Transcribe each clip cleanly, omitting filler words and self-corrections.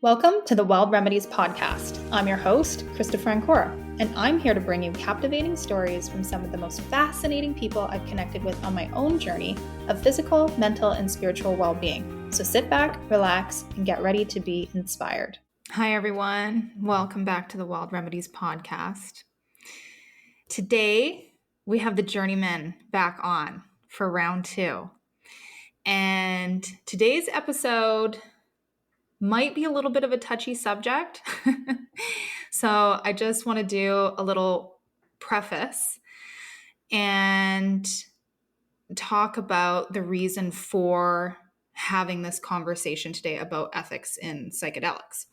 Welcome to the Wild Remedies podcast. I'm your host, Christopher Ancora, and I'm here to bring you captivating stories from some of the most fascinating people I've connected with on my own journey of physical, mental, and spiritual well-being. So sit back, relax, and get ready to be inspired. Hi, everyone. Welcome back to the Wild Remedies podcast. Today, we have the Journeymen back on for round 2. And today's episode might be a little bit of a touchy subject. So I just want to do a little preface and talk about the reason for having this conversation today about ethics in psychedelics.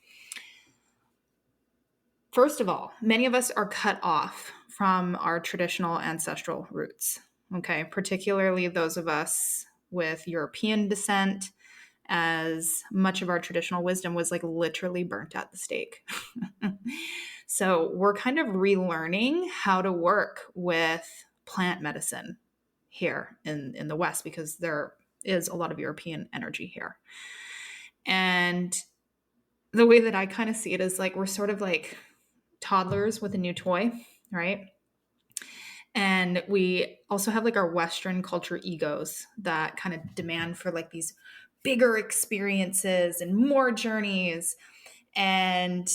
First of all, many of us are cut off from our traditional ancestral roots, okay? Particularly those of us with European descent, as much of our traditional wisdom was like literally burnt at the stake. So we're kind of relearning how to work with plant medicine here in the West, because there is a lot of European energy here. And the way that I kind of see it is like we're sort of like toddlers with a new toy, right? And we also have like our Western culture egos that kind of demand for like these bigger experiences and more journeys. And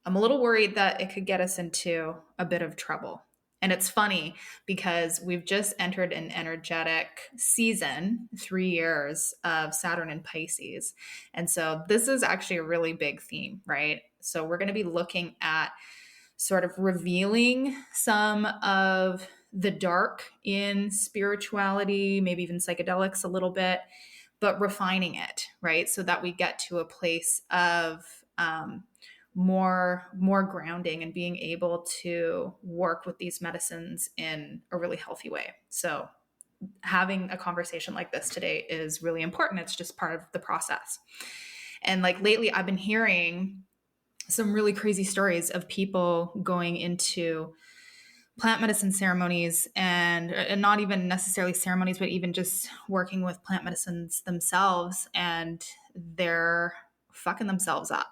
I'm a little worried that it could get us into a bit of trouble. And it's funny because we've just entered an energetic season, 3 years of Saturn in Pisces. And so this is actually a really big theme, right? So we're going to be looking at sort of revealing some of the dark in spirituality, maybe even psychedelics a little bit, but refining it, right? So that we get to a place of more grounding and being able to work with these medicines in a really healthy way. So having a conversation like this today is really important. It's just part of the process. And like lately, I've been hearing some really crazy stories of people going into plant medicine ceremonies and not even necessarily ceremonies, but even just working with plant medicines themselves, and they're fucking themselves up,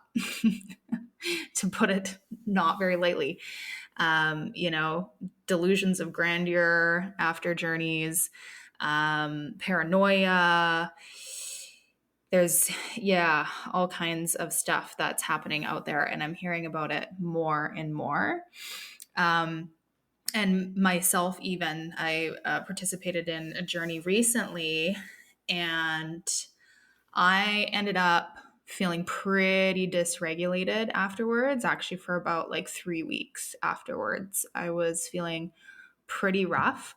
to put it not very lightly. Delusions of grandeur after journeys, paranoia. There's, all kinds of stuff that's happening out there, and I'm hearing about it more and more. And myself, even, I participated in a journey recently, and I ended up feeling pretty dysregulated afterwards. Actually, for about like 3 weeks afterwards, I was feeling pretty rough.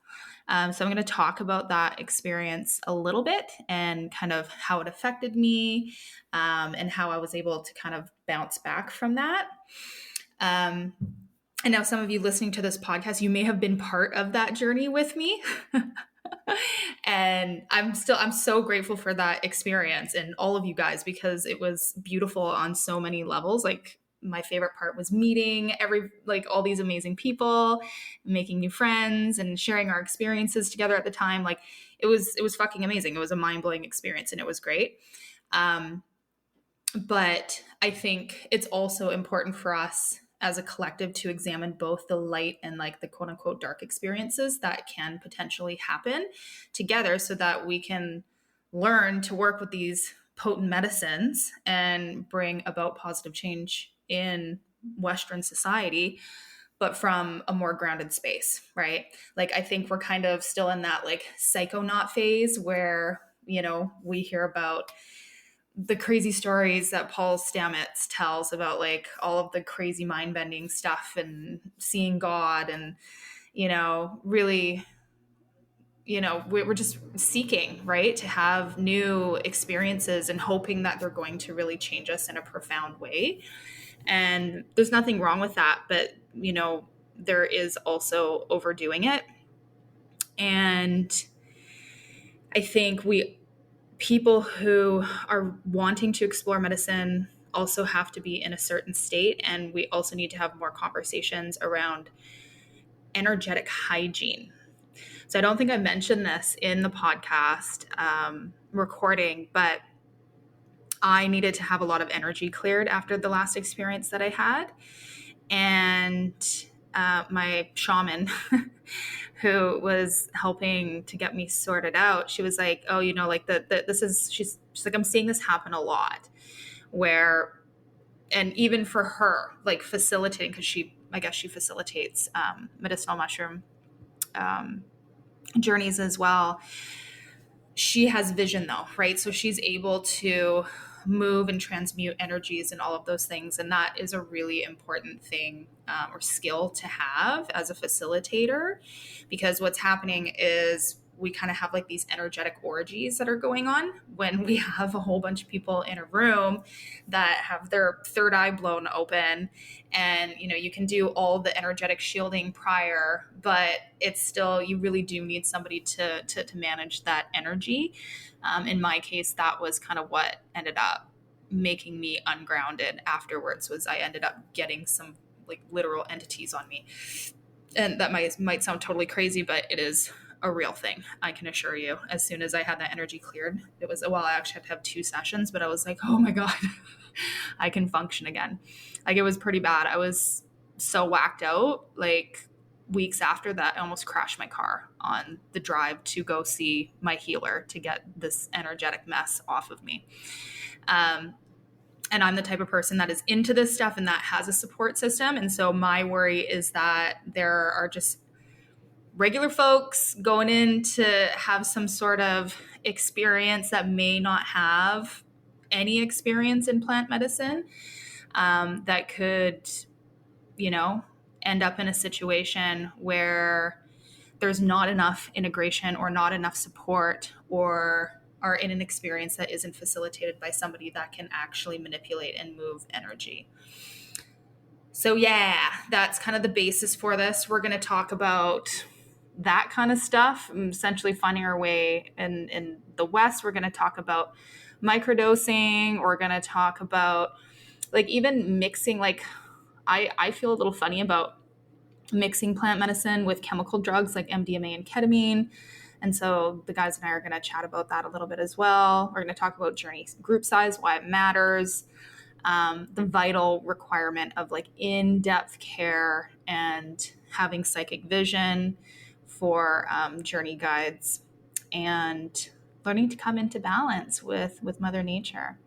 So I'm going to talk about that experience a little bit and kind of how it affected me, and how I was able to kind of bounce back from that. And now some of you listening to this podcast, you may have been part of that journey with me. And I'm so grateful for that experience and all of you guys, because it was beautiful on so many levels. Like, my favorite part was meeting all these amazing people, making new friends, and sharing our experiences together at the time. Like, it was fucking amazing. It was a mind-blowing experience, and it was great. But I think it's also important for us as a collective to examine both the light and like the quote unquote dark experiences that can potentially happen together, so that we can learn to work with these potent medicines and bring about positive change in Western society, but from a more grounded space, right? Like, I think we're kind of still in that like psychonaut phase where, we hear about the crazy stories that Paul Stamets tells about like all of the crazy mind-bending stuff and seeing God, and, really, we're just seeking, right, to have new experiences and hoping that they're going to really change us in a profound way. And there's nothing wrong with that, but, there is also overdoing it. And I think people who are wanting to explore medicine also have to be in a certain state, and we also need to have more conversations around energetic hygiene. So I don't think I mentioned this in the podcast recording, but I needed to have a lot of energy cleared after the last experience that I had. And my shaman, who was helping to get me sorted out, she was like, oh, like she's like, I'm seeing this happen a lot where, and even for her, like facilitating, because I guess she facilitates medicinal mushroom journeys as well. She has vision though, right? So she's able to move and transmute energies and all of those things. And that is a really important thing or skill to have as a facilitator, because what's happening is we kind of have like these energetic orgies that are going on when we have a whole bunch of people in a room that have their third eye blown open. And, you can do all the energetic shielding prior, but it's still, you really do need somebody to manage that energy. In my case, that was kind of what ended up making me ungrounded afterwards, was I ended up getting some like literal entities on me. And that might sound totally crazy, but it is a real thing. I can assure you, as soon as I had that energy cleared, it was, well, I actually had to have 2 sessions, but I was like, oh my God, I can function again. Like, it was pretty bad. I was so whacked out. Like, weeks after that, I almost crashed my car on the drive to go see my healer to get this energetic mess off of me. And I'm the type of person that is into this stuff and that has a support system. And so my worry is that there are just regular folks going in to have some sort of experience that may not have any experience in plant medicine, that could, end up in a situation where there's not enough integration or not enough support, or are in an experience that isn't facilitated by somebody that can actually manipulate and move energy. So yeah, that's kind of the basis for this. We're going to talk about that kind of stuff, essentially finding our way in the West. We're going to talk about microdosing. We're going to talk about like even mixing, like I feel a little funny about mixing plant medicine with chemical drugs like MDMA and ketamine. And so the guys and I are going to chat about that a little bit as well. We're going to talk about journey group size, why it matters, the vital requirement of like in-depth care and having psychic vision for journey guides, and learning to come into balance with Mother Nature.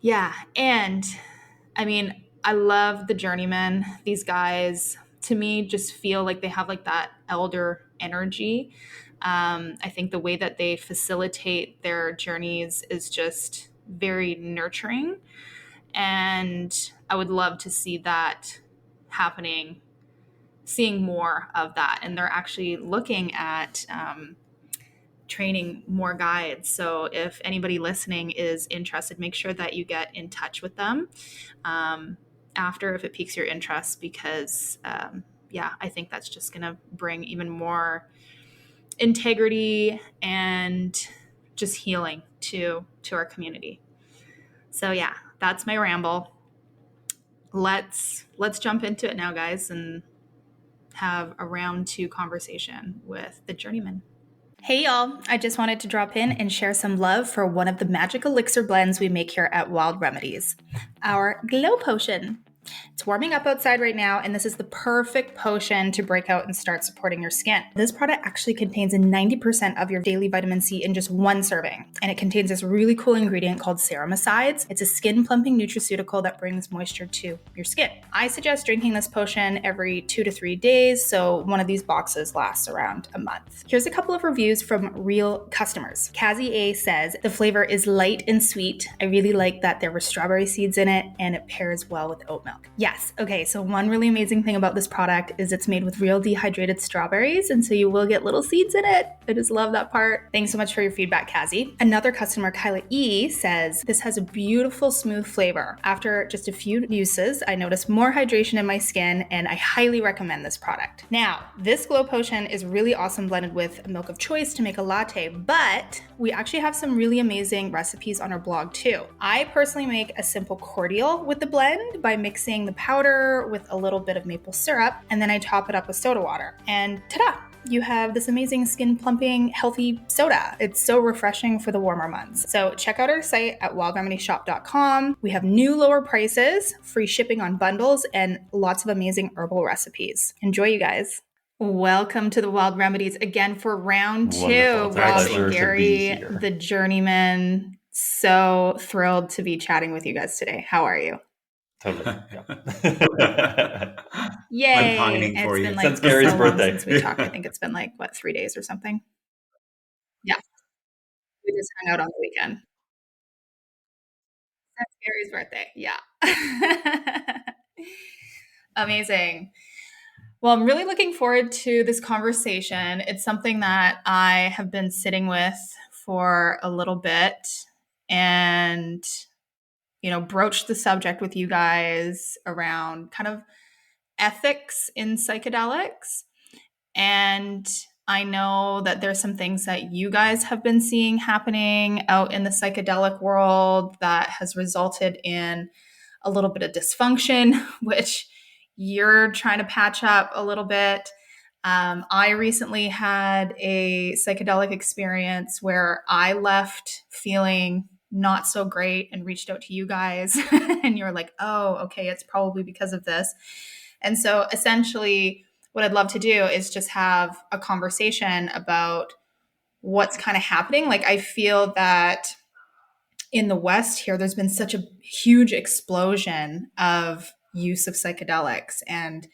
Yeah. And I mean, I love the Journeymen. These guys, to me, just feel like they have like that elder energy. I think the way that they facilitate their journeys is just very nurturing. And I would love to see that happening, seeing more of that. And they're actually looking at training more guides. So if anybody listening is interested, make sure that you get in touch with them after, if it piques your interest, because I think that's just going to bring even more integrity and just healing to our community. So yeah, that's my ramble. Let's jump into it now, guys, and have a round 2 conversation with the Journeymen. Hey y'all, I just wanted to drop in and share some love for one of the magic elixir blends we make here at Wild Remedies, our Glow Potion. It's warming up outside right now, and this is the perfect potion to break out and start supporting your skin. This product actually contains 90% of your daily vitamin C in just 1 serving, and it contains this really cool ingredient called ceramicides. It's a skin-plumping nutraceutical that brings moisture to your skin. I suggest drinking this potion every 2 to 3 days, so one of these boxes lasts around a month. Here's a couple of reviews from real customers. Kazzy A says, the flavor is light and sweet. I really like that there were strawberry seeds in it, and it pairs well with oat milk. Yes. Okay. So one really amazing thing about this product is it's made with real dehydrated strawberries. And so you will get little seeds in it. I just love that part. Thanks so much for your feedback, Kazzy. Another customer, Kyla E, says, this has a beautiful, smooth flavor. After just a few uses, I noticed more hydration in my skin, and I highly recommend this product. Now, this Glow Potion is really awesome blended with milk of choice to make a latte, but we actually have some really amazing recipes on our blog too. I personally make a simple cordial with the blend by mixing the powder with a little bit of maple syrup, and then I top it up with soda water. And ta-da! you have this amazing skin plumping, healthy soda. It's so refreshing for the warmer months. So check out our site at wildremedyshop.com. We have new lower prices, free shipping on bundles, and lots of amazing herbal recipes. Enjoy, you guys. Welcome to the Wild Remedies again for round two. Wonderful. It's a Rob pleasure and to Gary, be here. the Journeymen. So thrilled to be chatting with you guys today. How are you? Totally. Yeah. Yay! I'm pining for It's you. been like Since Gary's so long birthday. since we talked. I think it's been like, what, 3 days or something? Yeah. We just hung out on the weekend. That's Gary's birthday. Yeah. Amazing. Well, I'm really looking forward to this conversation. It's something that I have been sitting with for a little bit and, broached the subject with you guys around kind of ethics in psychedelics. And I know that there's some things that you guys have been seeing happening out in the psychedelic world that has resulted in a little bit of dysfunction, which you're trying to patch up a little bit. I recently had a psychedelic experience where I left feeling not so great and reached out to you guys, and you're like, oh, okay, it's probably because of this. And so essentially, what I'd love to do is just have a conversation about what's kind of happening. Like, I feel that in the West here, there's been such a huge explosion of use of psychedelics, and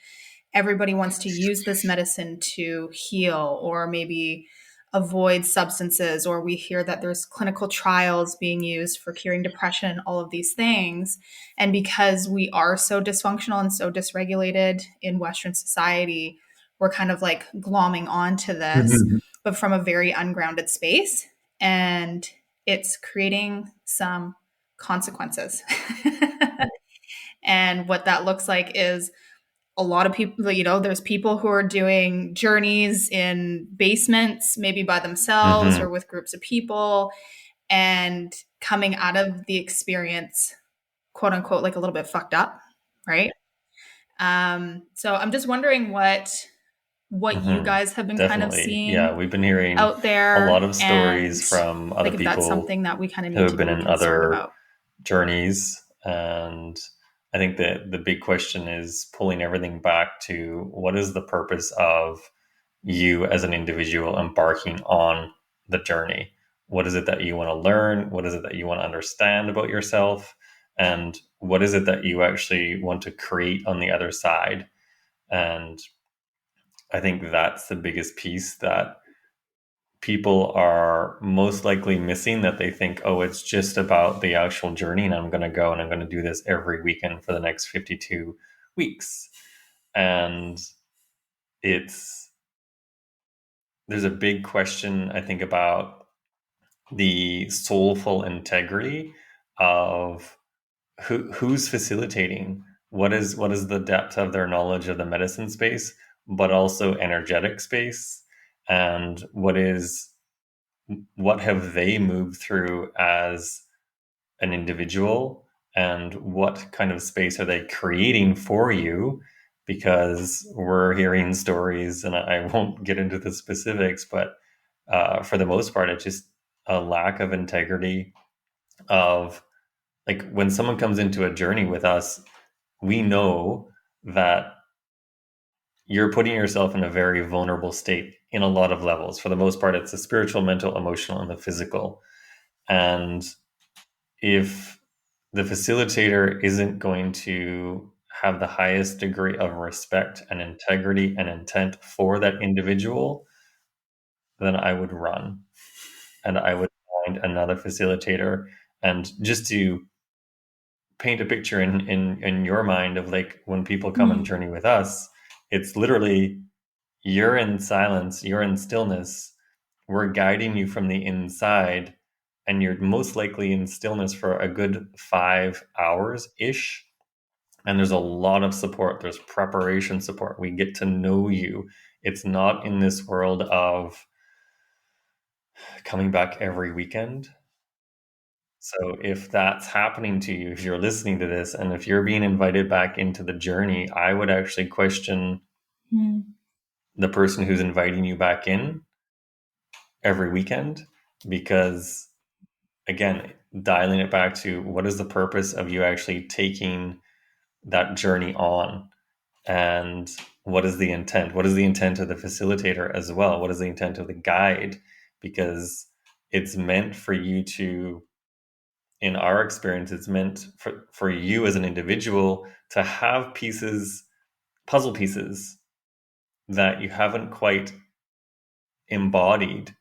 everybody wants to use this medicine to heal or maybe avoid substances, or we hear that there's clinical trials being used for curing depression, all of these things. And because we are so dysfunctional and so dysregulated in Western society, we're kind of like glomming onto this, but from a very ungrounded space. And it's creating some consequences. And what that looks like is a lot of people, there's people who are doing journeys in basements, maybe by themselves or with groups of people, and coming out of the experience, quote unquote, like a little bit fucked up, right? So I'm just wondering what you guys have been kind of Definitely. seeing. Yeah, we've been hearing out there, a lot of stories and from other like if people that's something that we kind of who need have to been be in concerned other about. journeys. And I think that the big question is pulling everything back to what is the purpose of you as an individual embarking on the journey? What is it that you want to learn? What is it that you want to understand about yourself? And what is it that you actually want to create on the other side? And I think that's the biggest piece that people are most likely missing, that they think, oh, it's just about the actual journey and I'm going to go and I'm going to do this every weekend for the next 52 weeks. And there's a big question, I think, about the soulful integrity of who's facilitating, what is the depth of their knowledge of the medicine space, but also energetic space, and what have they moved through as an individual, and what kind of space are they creating for you? Because we're hearing stories, and I won't get into the specifics, but for the most part, it's just a lack of integrity of, like, when someone comes into a journey with us, we know that you're putting yourself in a very vulnerable state in a lot of levels. For the most part, it's the spiritual, mental, emotional, and the physical. And if the facilitator isn't going to have the highest degree of respect and integrity and intent for that individual, then I would run and I would find another facilitator. And just to paint a picture in your mind of, like, when people come and journey with us, it's literally, you're in silence, you're in stillness, we're guiding you from the inside, and you're most likely in stillness for a good 5 hours ish. And there's a lot of support, there's preparation support, we get to know you. It's not in this world of coming back every weekend. So if that's happening to you, if you're listening to this, and if you're being invited back into the journey, I would actually question the person who's inviting you back in every weekend, because again, dialing it back to what is the purpose of you actually taking that journey on, and what is the intent? What is the intent of the facilitator as well? What is the intent of the guide? Because it's meant for you to, in our experience, it's meant for you as an individual to have pieces, puzzle pieces that you haven't quite embodied.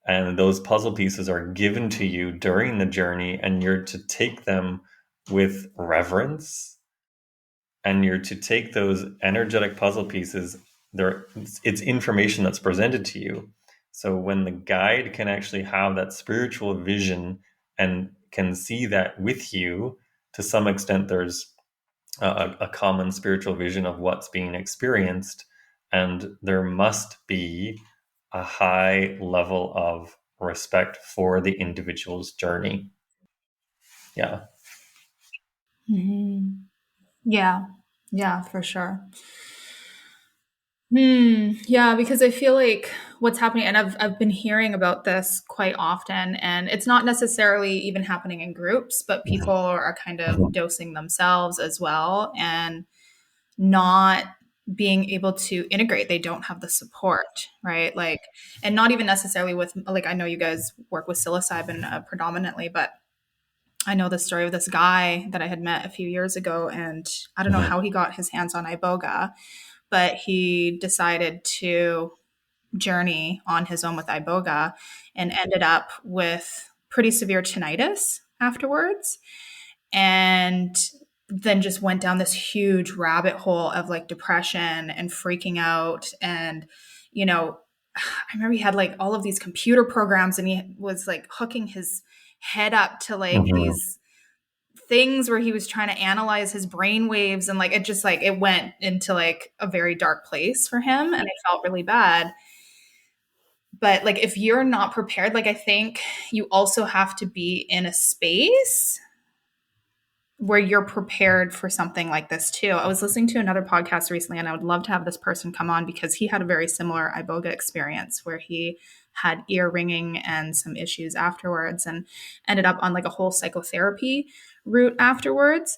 And those puzzle pieces are given to you during the journey, and you're to take them with reverence, and you're to take those energetic puzzle pieces. It's information that's presented to you. So when the guide can actually have that spiritual vision and can see that with you, to some extent, there's a common spiritual vision of what's being experienced, and there must be a high level of respect for the individual's journey. Yeah. Mm-hmm. Yeah. Yeah, for sure. Yeah, because I feel like what's happening, and I've been hearing about this quite often, and it's not necessarily even happening in groups, but people are kind of dosing themselves as well and not being able to integrate. They don't have the support, right? Like, and not even necessarily with, like, I know you guys work with psilocybin predominantly, but I know the story of this guy that I had met a few years ago, and I don't know Mhm. how he got his hands on iboga, but he decided to journey on his own with iboga and ended up with pretty severe tinnitus afterwards, and then just went down this huge rabbit hole of like depression and freaking out. And you know, I remember he had like all of these computer programs, and he was like hooking his head up to like Mhm. these things where he was trying to analyze his brain waves, and like it just like it went into like a very dark place for him, and I felt really bad. But like if you're not prepared, like I think you also have to be in a space where you're prepared for something like this too. I was listening to another podcast recently, and I would love to have this person come on because he had a very similar iboga experience where he had ear ringing and some issues afterwards, and ended up on like a whole psychotherapy route afterwards.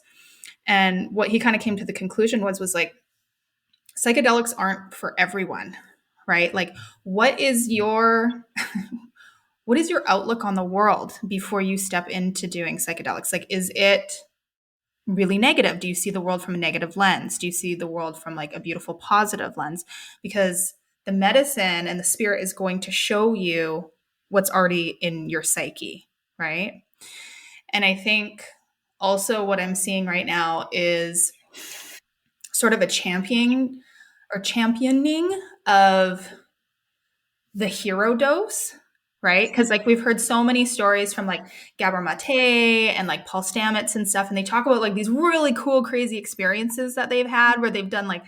And what he kind of came to the conclusion was like psychedelics aren't for everyone, right? Like what is your what is your outlook on the world before you step into doing psychedelics? Like is it really negative? Do you see the world from a negative lens? Do you see the world from like a beautiful positive lens? Because the medicine and the spirit is going to show you what's already in your psyche, right? And I think also what I'm seeing right now is sort of a championing of the hero dose, right? Because like we've heard so many stories from like Gabor Mate and like Paul Stamets and stuff, and they talk about like these really cool, crazy experiences that they've had where they've done like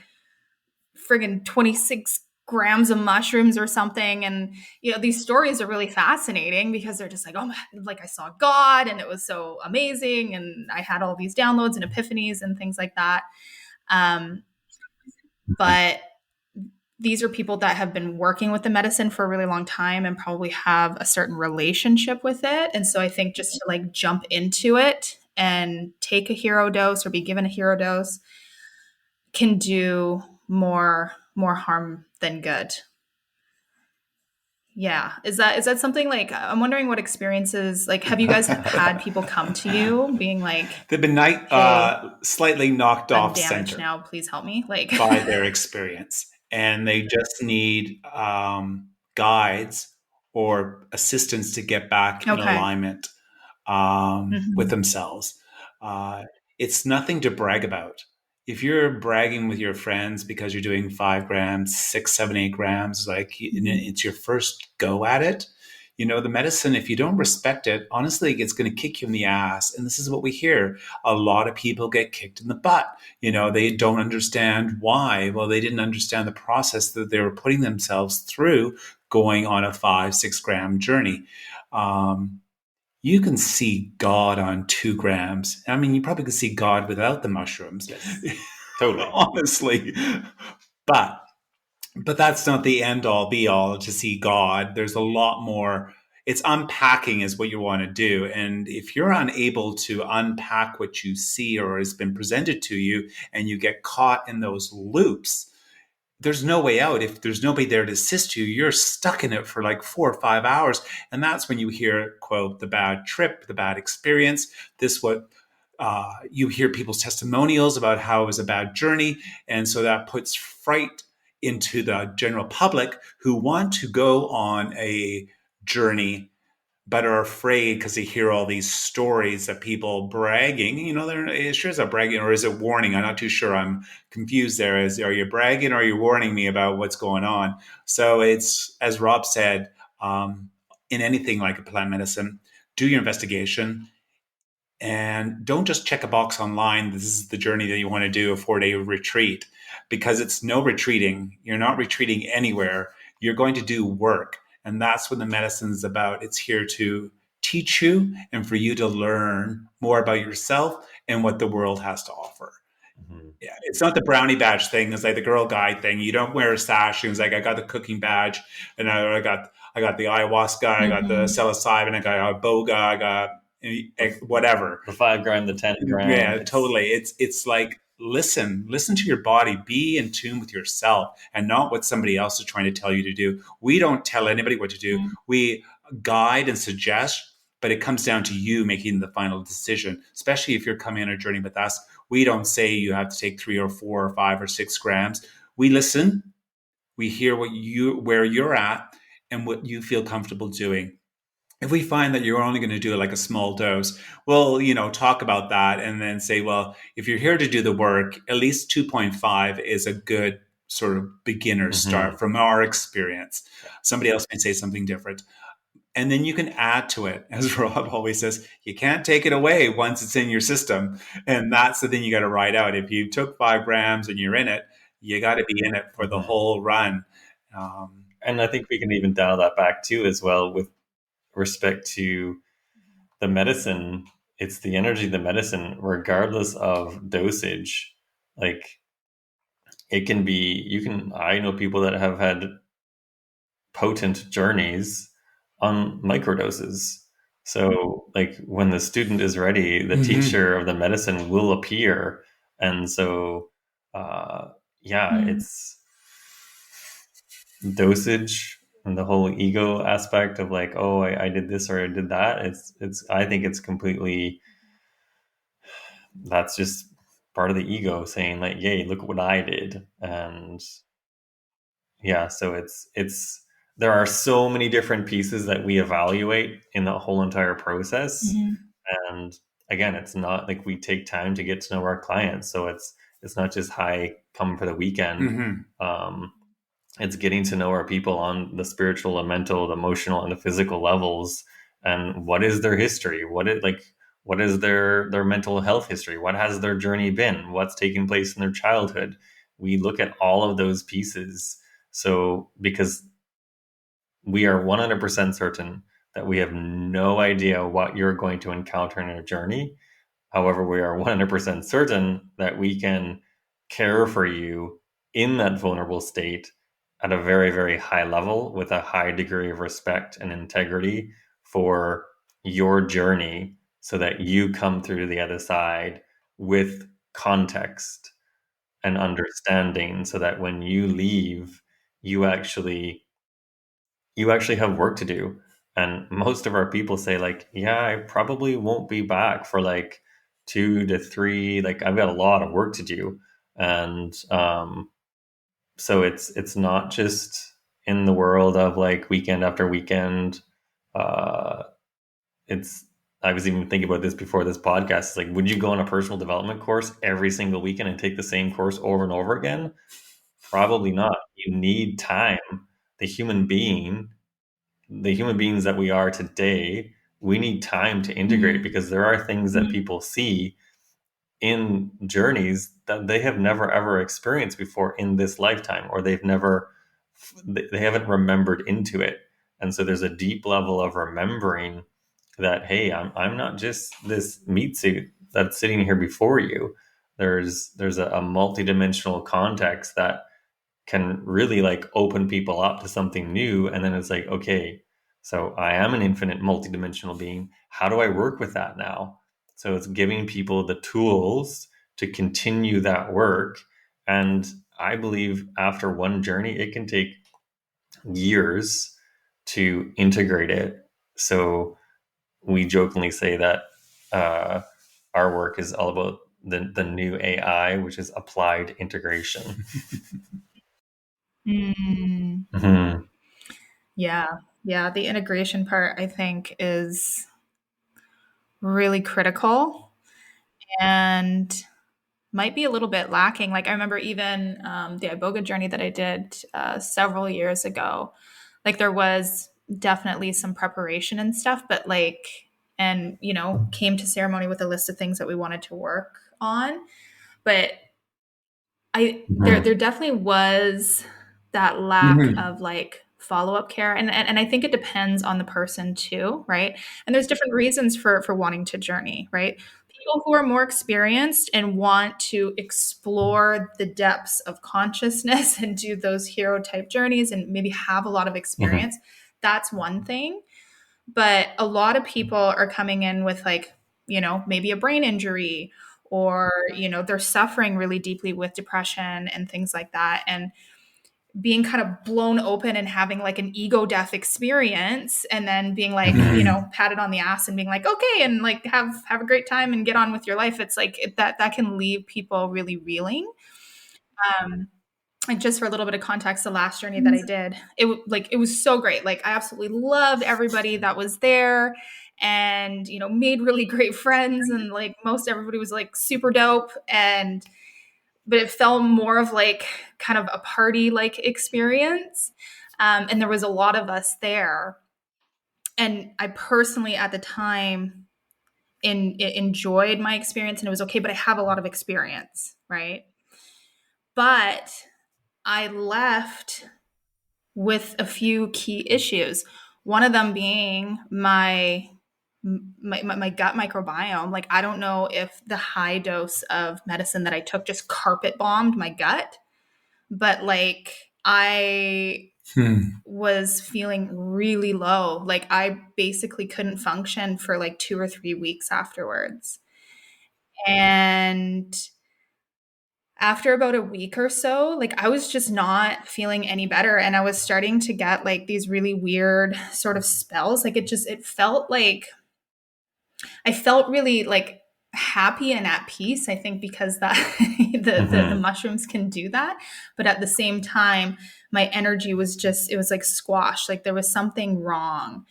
friggin' 26 grams of mushrooms or something. And you know, these stories are really fascinating because they're just like, oh my, like I saw God and it was so amazing, and I had all these downloads and epiphanies and things like that. Um, but these are people that have been working with the medicine for a really long time and probably have a certain relationship with it. And so I think just to like jump into it and take a hero dose or be given a hero dose can do more harm than good. Yeah. Is that something like I'm wondering what experiences like have you guys had people come to you being like, They've been "Hey, slightly knocked I'm off damaged center now, please help me." Like by their experience, and they just need guides or assistance to get back in okay. alignment with Mhm. themselves. Uh, it's nothing to brag about. If you're bragging with your friends because you're doing 5 grams, 6, 7, 8 grams, like Mhm. it's your first go at it, the medicine, if you don't respect it, honestly, it's going to kick you in the ass. And this is what we hear. A lot of people get kicked in the butt. They don't understand why. Well, they didn't understand the process that they were putting themselves through going on a 5, 6 gram journey. Um, you can see God on 2 grams. I mean, you probably could see God without the mushrooms, Yes, totally. honestly. But But that's not the end all be all to see God. There's a lot more. It's unpacking is what you want to do. And if you're unable to unpack what you see or has been presented to you and you get caught in those loops, there's no way out. If there's nobody there to assist you, you're stuck in it for like 4 or 5 hours. And that's when you hear, quote, the bad trip, the bad experience. This what you hear people's testimonials about how it was a bad journey. And so that puts fright into the general public who want to go on a journey but are afraid because they hear all these stories that people bragging. They're sure is that bragging or is it warning? I'm not too sure. I'm confused there. Are you bragging or are you warning me about what's going on? So it's, as Rob said, in anything like a plant medicine, do your investigation and don't just check a box online. This is the journey that you want to do, a 4-day retreat, because it's no retreating. You're not retreating anywhere. You're going to do work. And that's what the medicine is about. It's here to teach you and for you to learn more about yourself and what the world has to offer. Mhm. Yeah, it's not the brownie badge thing. It's like the Girl Guide thing. You don't wear a sash. It was like I got the cooking badge, and I got the ayahuasca, I got the Mm-hmm. psilocybin, I got boga, I got whatever. The 5 gram, the 10 gram. Yeah, totally. It's like listen to your body, be in tune with yourself and not what somebody else is trying to tell you to do. We don't tell anybody what to do. We guide and suggest, but it comes down to you making the final decision, especially if you're coming on a journey with us. We don't say you have to take 3 or 4 or 5 or 6 grams. We listen, we hear where you're at and what you feel comfortable doing. If we find that you're only going to do like a small dose, we'll, talk about that and then say, well, if you're here to do the work, at least 2.5 is a good sort of beginner Mhm. start from our experience. Somebody else may say something different. And then you can add to it. As Rob always says, you can't take it away once it's in your system. And that's the thing you got to ride out. If you took 5 grams and you're in it, you got to be in it for the Mhm. whole run. Um, And I think we can even dial that back too, as well, with respect to the medicine. It's the energy of the medicine, regardless of dosage. Like it can be, I know people that have had potent journeys on microdoses. So, like when the student is ready, the mhm, teacher of the medicine will appear, and so, uh, yeah, Mm-hmm. it's dosage and the whole ego aspect of like, oh, I did this or I did that. It's. I think it's completely. That's just part of the ego saying like, "Yay, look what I did," and yeah, so it's there are so many different pieces that we evaluate in the whole entire process. And again, it's not like we take time to get to know our clients. So it's not just hi, come for the weekend. mhm, Um, it's getting to know our people on the spiritual, the mental, the emotional, and the physical levels. And what is their history? What is their mental health history? What has their journey been? What's taking place in their childhood? We look at all of those pieces. So because we are 100% certain that we have no idea what you're going to encounter in a journey. However, we are 100% certain that we can care for you in that vulnerable state at a very, very high level with a high degree of respect and integrity for your journey so that you come through to the other side with context and understanding so that when you leave, you actually have work to do. And most of our people say like, yeah, I probably won't be back for like 2 to 3, like I've got a lot of work to do. And so it's not just in the world of like weekend after weekend. uh it's I was even thinking about this before this podcast. It's like, would you go on a personal development course every single weekend and take the same course over and over again? Probably not. You need time. The human being the human beings that we are today, we need time to integrate Mm-hmm. because there are things that people see in journeys that they have never ever experienced before in this lifetime, or they haven't remembered into it. And so there's a deep level of remembering that, hey, I'm not just this meat suit that's sitting here before you. There's a multidimensional context that can really like open people up to something new. And then it's like, okay, so I am an infinite multidimensional being. How do I work with that now? So it's giving people the tools to continue that work. And I believe after one journey, it can take years to integrate it. So we jokingly say that our work is all about the new AI, which is applied integration. Mm, Mm-hmm. yeah. Yeah. The integration part, I think, is really critical and might be a little bit lacking. Like I remember even the Iboga journey that I did several years ago. Like there was definitely some preparation and stuff, but like, and you know, came to ceremony with a list of things that we wanted to work on. But there Mm-hmm. definitely was that lack Mhm. of like follow-up care, and I think it depends on the person too, right? And there's different reasons for wanting to journey, right? People who are more experienced and want to explore the depths of consciousness and do those hero type journeys and maybe have a lot of Mm-hmm. experience, that's one thing. But a lot of people are coming in with like, you know, maybe a brain injury, or, you know, they're suffering really deeply with depression and things like that. And being kind of blown open and having like an ego death experience, and then being like, you Mhm. know, patted on the ass and being like, okay, and like have a great time and get on with your life. It's like that can leave people really reeling. Um, like just for a little bit of context, the last journey that I did, like it was so great. Like I absolutely loved everybody that was there, and you know, made really great friends, and like most everybody was like super dope. And but it felt more of like kind of a party like experience. And there was a lot of us there, and I personally at the time enjoyed my experience, and it was okay. But I have a lot of experience, right? But I left with a few key issues. One of them being my gut microbiome. Like I don't know if the high dose of medicine that I took just carpet bombed my gut, but like I Hmm. was feeling really low. Like I basically couldn't function for like 2 or 3 weeks afterwards. And after about a week or so, like I was just not feeling any better. And I was starting to get like these really weird sort of spells. Like it felt like I felt really like happy and at peace. I think because that the Mm-hmm. mushrooms can do that. But at the same time, my energy was just, it was like squash. Like there was something wrong.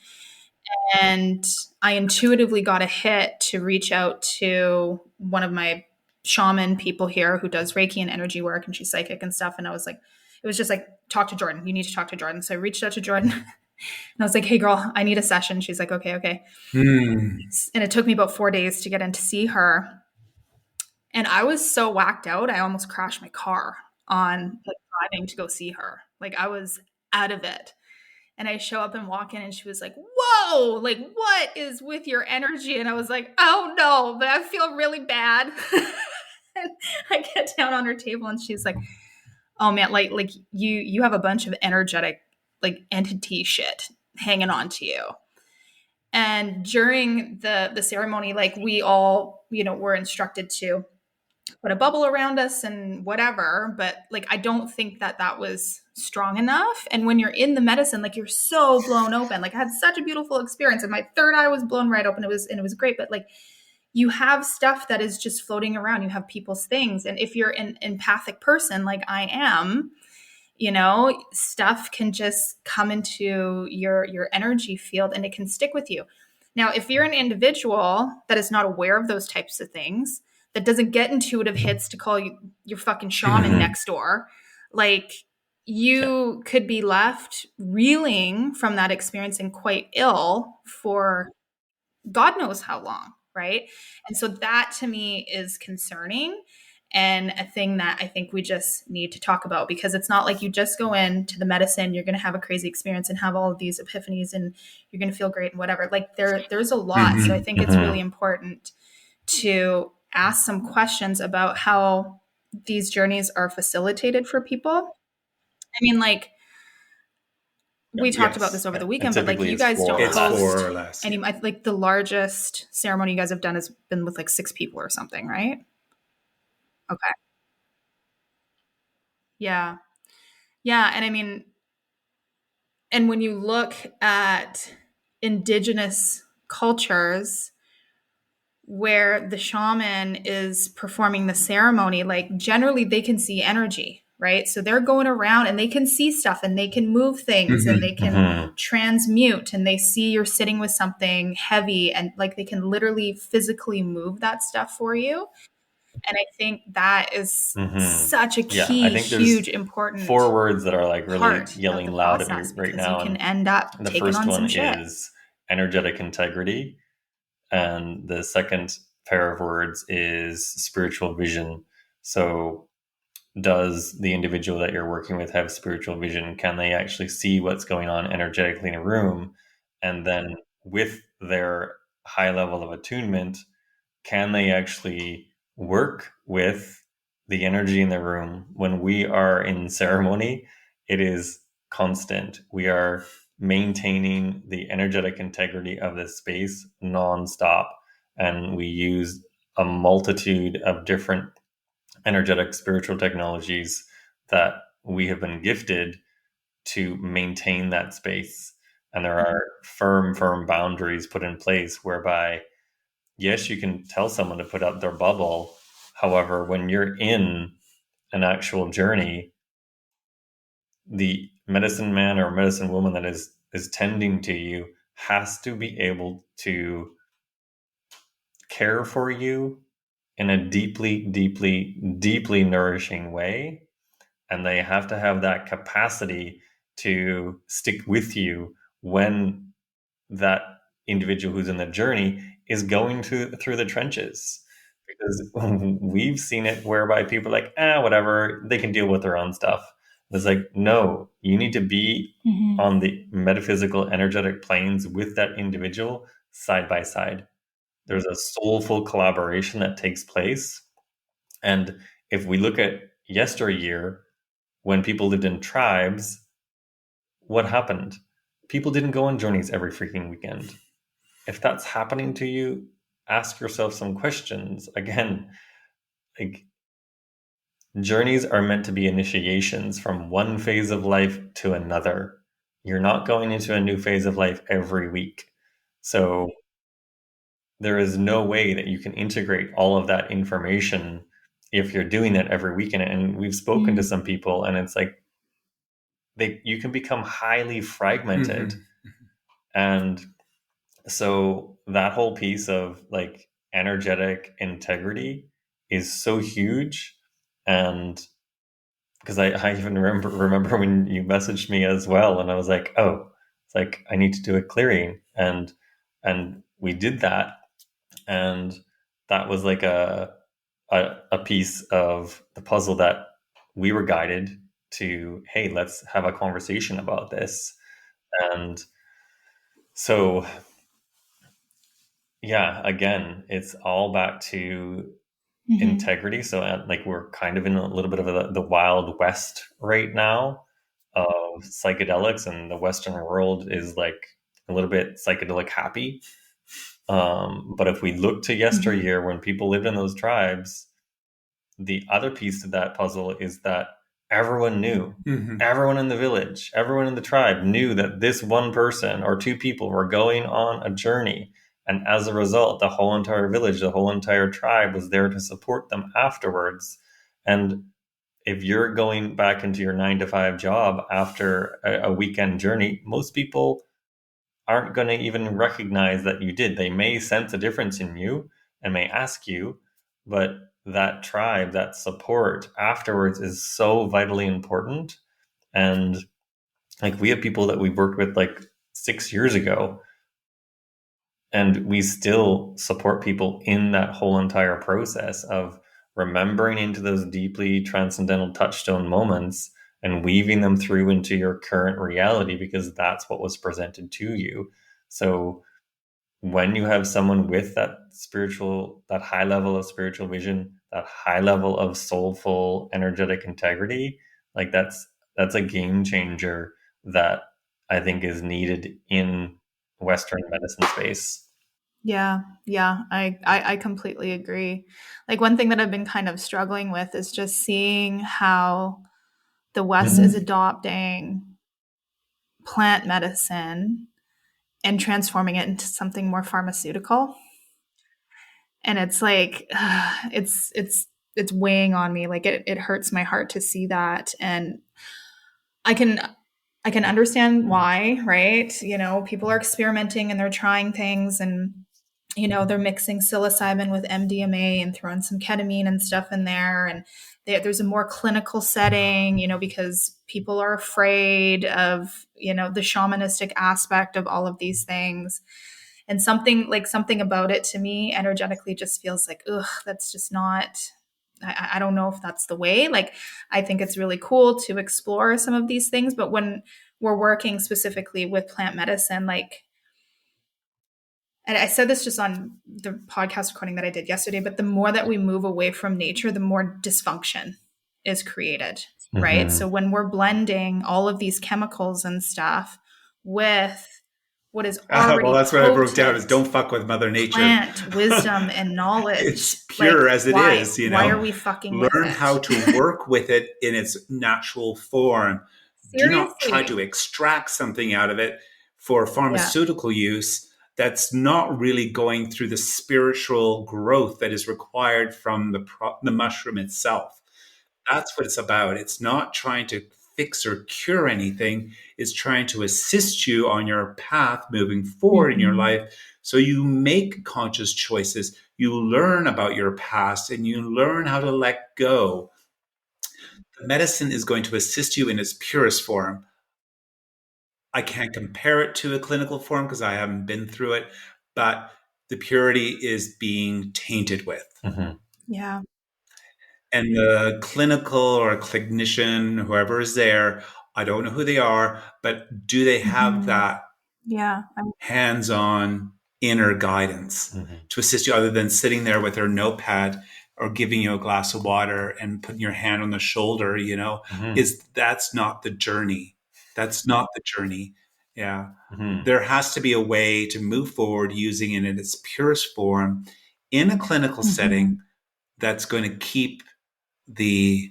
And I intuitively got a hit to reach out to one of my shaman people here who does Reiki and energy work, and she's psychic and stuff. And I was like, it was just like, talk to Jordan. You need to talk to Jordan. So I reached out to Jordan and I was like, hey, girl, I need a session. She's like, okay, okay. Hmm. And it took me about 4 days to get in to see her. And I was so whacked out, I almost crashed my car on like, driving to go see her. Like I was out of it. And I show up and walk in, and she was like, whoa, like, what is with your energy? And I was like, oh no, but I feel really bad. And I get down on her table, and she's like, oh man, like you have a bunch of energetic like entity shit hanging on to you. And during the ceremony, like we all, you know, were instructed to put a bubble around us and whatever, but like I don't think that that was strong enough. And when you're in the medicine, like you're so blown open. Like I had such a beautiful experience, and my third eye was blown right open. It was great, but like you have stuff that is just floating around. You have people's things, and if you're an empathic person like I am, you know, stuff can just come into your energy field, and it can stick with you. Now if you're an individual that is not aware of those types of things, that doesn't get intuitive hits to call you your fucking shaman Mm-hmm. next door, like Yeah. you could be left reeling from that experience and quite ill for God knows how long, right? And so that to me is concerning, and a thing that I think we just need to talk about, because it's not like you just go into the medicine, you're going to have a crazy experience and have all of these epiphanies and you're going to feel great and whatever. Like there's a lot. So I Mhm. think it's really Mm-hmm. important to ask some questions about how these journeys are facilitated for people, I mean, like, we talked about Yes. this over the And weekend, but like, typically you it's guys four don't or It's less. host 4 or less. any, like, the largest ceremony you guys have done has been with like 6 people or something, right? Okay. Yeah. Yeah. And I mean, and when you look at indigenous cultures where the shaman is performing the ceremony, like, generally they can see energy, right? So they're going around and they can see stuff and they can move things and Mhm. they can transmute, and they see you're sitting with something heavy, and like they can literally physically move that stuff for you. And I think that is such a Yeah, I key, think there's huge, important 4 words that are like really part of yelling the loud at me process, right because you now. can And end up the taking first on one some shit. is energetic integrity. And the second pair of words is spiritual vision. So, does the individual that you're working with have spiritual vision? Can they actually see what's going on energetically in a room? And then, with their high level of attunement, can they actually work with the energy in the room? When we are in ceremony, it is constant. We are maintaining the energetic integrity of this space nonstop. And we use a multitude of different energetic spiritual technologies that we have been gifted to maintain that space. And there are firm boundaries put in place whereby, yes, you can tell someone to put up their bubble. However, when you're in an actual journey, the medicine man or medicine woman that is tending to you has to be able to care for you in a deeply nourishing way. And they have to have that capacity to stick with you when that individual who's in the journey is going through the trenches, because we've seen it whereby people are like, whatever, they can deal with their own stuff. It's like, no, you need to be on the metaphysical energetic planes with that individual side by side. There's a soulful collaboration that takes place. And if we look at yesteryear, when people lived in tribes, what happened? People didn't go on journeys every freaking weekend. If that's happening to you, ask yourself some questions. Again, like, journeys are meant to be initiations from one phase of life to another. You're not going into a new phase of life every week. So there is no way that you can integrate all of that information if you're doing that every weekend. And we've spoken to some people, and it's like you can become highly fragmented. And so that whole piece of like energetic integrity is so huge. And because I even remember when you messaged me as well, and I was like, oh, it's like I need to do a clearing. And we did that. And that was like a piece of the puzzle that we were guided to, hey, let's have a conversation about this. And so, yeah, again, it's all back to integrity. So, like, we're kind of in a little bit of the Wild West right now of psychedelics, and the Western world is like a little bit psychedelic happy. But if we look to yesteryear, when people lived in those tribes, the other piece to that puzzle is that everyone knew. Everyone in the village, everyone in the tribe knew that this one person or 2 people were going on a journey. And as a result, the whole entire village, the whole entire tribe was there to support them afterwards. And if you're going back into your 9 to 5 job after a weekend journey, most people aren't going to even recognize that you did. They may sense a difference in you and may ask you, but that tribe, that support afterwards is so vitally important. And like, we have people that we worked with like 6 years ago, and we still support people in that whole entire process of remembering into those deeply transcendental touchstone moments and weaving them through into your current reality, because that's what was presented to you. So when you have someone with that high level of spiritual vision, that high level of soulful energetic integrity, like, that's that's a game changer that I think is needed in Western medicine space. Yeah, yeah, I completely agree. Like one thing that I've been kind of struggling with is just seeing how the West is adopting plant medicine and transforming it into something more pharmaceutical. And it's like it's weighing on me. Like it hurts my heart to see that. And I can I can understand why, right? You know, people are experimenting and they're trying things and you know, they're mixing psilocybin with MDMA and throwing some ketamine and stuff in there. And there's a more clinical setting, you know, because people are afraid of, you know, the shamanistic aspect of all of these things. And something about it to me energetically just feels like, ugh, that's just not. I don't know if that's the way. Like, I think it's really cool to explore some of these things, but when we're working specifically with plant medicine, like, and I said this just on the podcast recording that I did yesterday, but the more that we move away from nature, the more dysfunction is created, right? Mm-hmm. So when we're blending all of these chemicals and stuff with what is Well, already that's what I wrote down is potent don't fuck with Mother Nature. plant wisdom and It's knowledge, pure like as it why? is, Why are we fucking with learn how it? to work with it in its natural form. Do not try to Seriously. extract something out of it for Yeah. pharmaceutical use that's not really going through the spiritual growth that is required from the mushroom itself. That's what it's about. It's not trying to fix or cure anything. It's trying to assist you on your path moving forward in your Mhm. life. So you make conscious choices. You learn about your past and you learn how to let go. The medicine is going to assist you in its purest form. I can't compare it to a clinical form because I haven't been through it, but the purity is being tainted with. Mm-hmm. Yeah. And the clinical or clinician, whoever is there, I don't know who they are, but do they have Mhm. that Yeah. hands on inner guidance Mm-hmm. to assist you other than sitting there with their notepad or giving you a glass of water and putting your hand on the shoulder, Mm-hmm. is that's not the journey. That's not the journey. Yeah. Mm-hmm. There has to be a way to move forward using it in its purest form in a clinical setting Mhm. that's going to keep the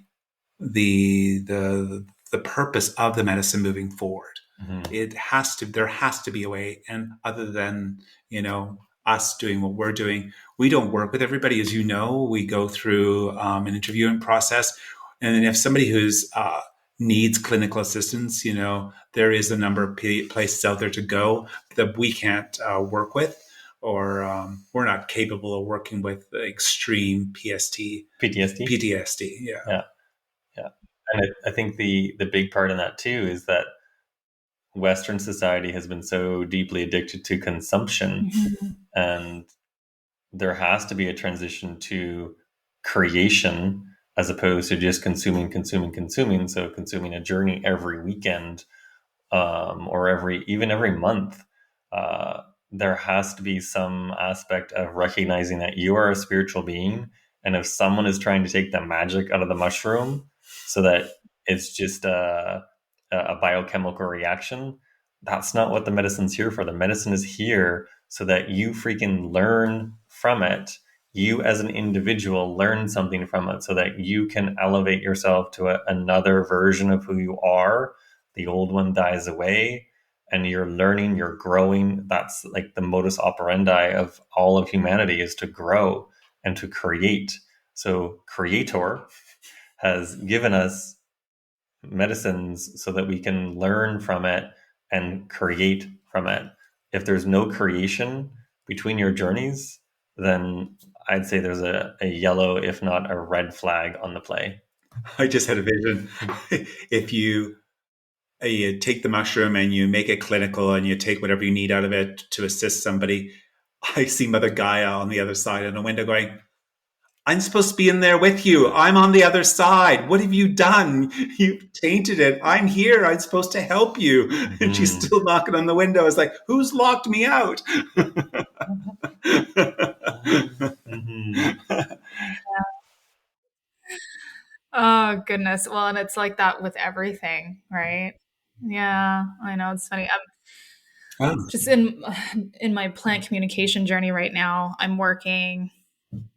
the purpose of the medicine moving forward. Mm-hmm. There has to be a way. And other than, us doing what we're doing, we don't work with everybody. As you know, we go through an interviewing process. And then if somebody who's needs clinical assistance, there is a number of places out there to go that we can't work with, or we're not capable of working with extreme PTSD. PTSD. Yeah. Yeah, yeah, and I think the big part in that too is that Western society has been so deeply addicted to consumption, Mhm. and there has to be a transition to creation as opposed to just consuming, consuming, consuming. So consuming a journey every weekend, or even every month. Uh, there has to be some aspect of recognizing that you are a spiritual being, and if someone is trying to take the magic out of the mushroom so that it's just a biochemical reaction, that's not what the medicine's here for. The medicine is here so that you freaking learn from it. You as an individual learn something from it so that you can elevate yourself to another version of who you are. The old one dies away and you're learning, you're growing. That's like the modus operandi of all of humanity, is to grow and to create. So creator has given us medicines so that we can learn from it and create from it. If there's no creation between your journeys, then I'd say there's a yellow, if not a red flag on the play. I just had a vision. If you take the mushroom and you make it clinical and you take whatever you need out of it to assist somebody, I see Mother Gaia on the other side of the window going, I'm supposed to be in there with you. I'm on the other side. What have you done? You've tainted it. I'm here. I'm supposed to help you. And she's Mm-hmm. still knocking on the window. It's like, who's locked me out? Mm-hmm. Oh goodness. Well, and it's like that with everything, right? Yeah, I know it's funny. I'm Oh. just in my plant communication journey right now. I'm working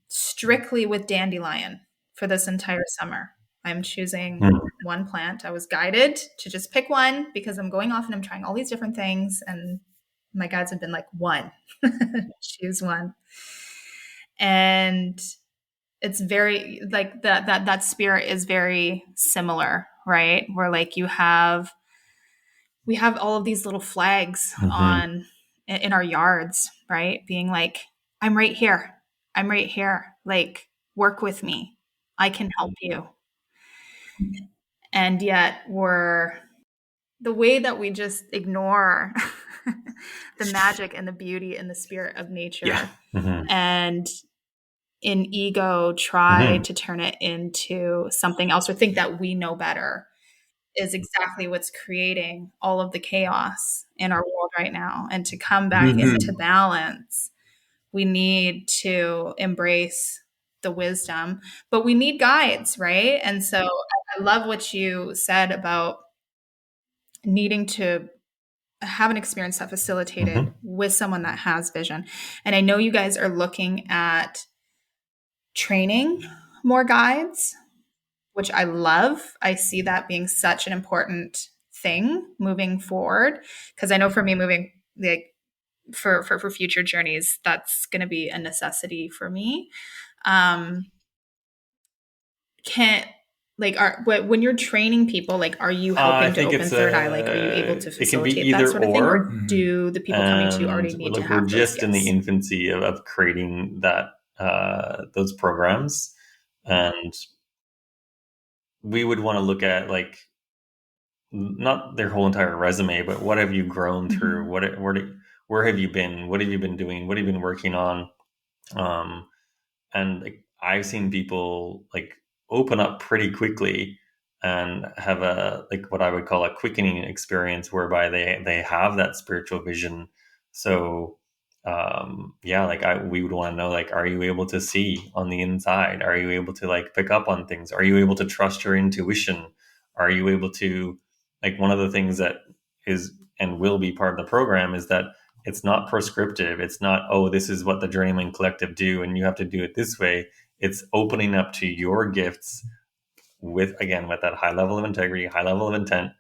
strictly with dandelion for this entire summer. I'm choosing Mm. one plant. I was guided to just pick one because I'm going off and I'm trying all these different things and my guides have been like one. Choose one. And it's very like that spirit is very similar, right? Where like we have all of these little flags Hmm. on in our yards, right? Being like, I'm right here. I'm right here. Like, work with me. I can help you. And yet we're the way that we just ignore the magic and the beauty and the spirit of Yeah. nature Hmm. and in ego try Hmm. to turn it into something else or think that we know better is exactly what's creating all of the chaos in our world right now. And to come back into Hmm. balance, we need to embrace the wisdom, but we need guides, right? And so I love what you said about needing to have an experience that facilitated Hmm. with someone that has vision. And I know you guys are looking at training more guides, which I love. I see that being such an important thing moving forward because I know for me moving like for future journeys that's going to be a necessity for me. Um can't like are when you're training people like are you I helping to think open it's third eye, like are you able a to it can be facilitate that either sort of thing, or or. Hmm. do the people coming to you And already need to look, we're have those just in the gifts? infancy of creating that those programs, and we would want to look at like not their whole entire resume, but what have you grown through? Mm-hmm. Where have you been? What have you been doing? What have you been working on? Um, and like, I've seen people like open up pretty quickly and have a like what I would call a quickening experience whereby they have that spiritual vision. So yeah, like we would want to know like, are you able to see on the inside? Are you able to like pick up on things? Are you able to trust your intuition? Are you able to like one of the things that is and will be part of the program is that it's not prescriptive. It's not, oh, this is what the Journeyman Collective do and you have to do it this way. It's opening up to your gifts with, again, with that high level of integrity, high level of intent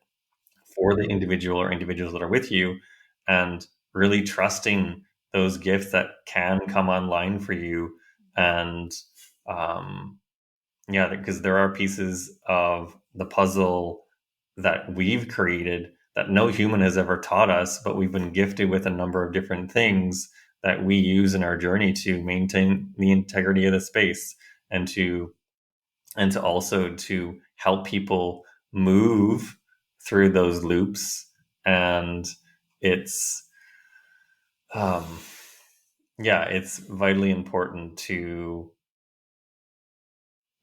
for the individual or individuals that are with you, and really trusting those gifts that can come online for you. And um, yeah, because there are pieces of the puzzle that we've created that no human has ever taught us, but we've been gifted with a number of different things that we use in our journey to maintain the integrity of the space and to also to help people move through those loops. And it's um yeah, it's vitally important to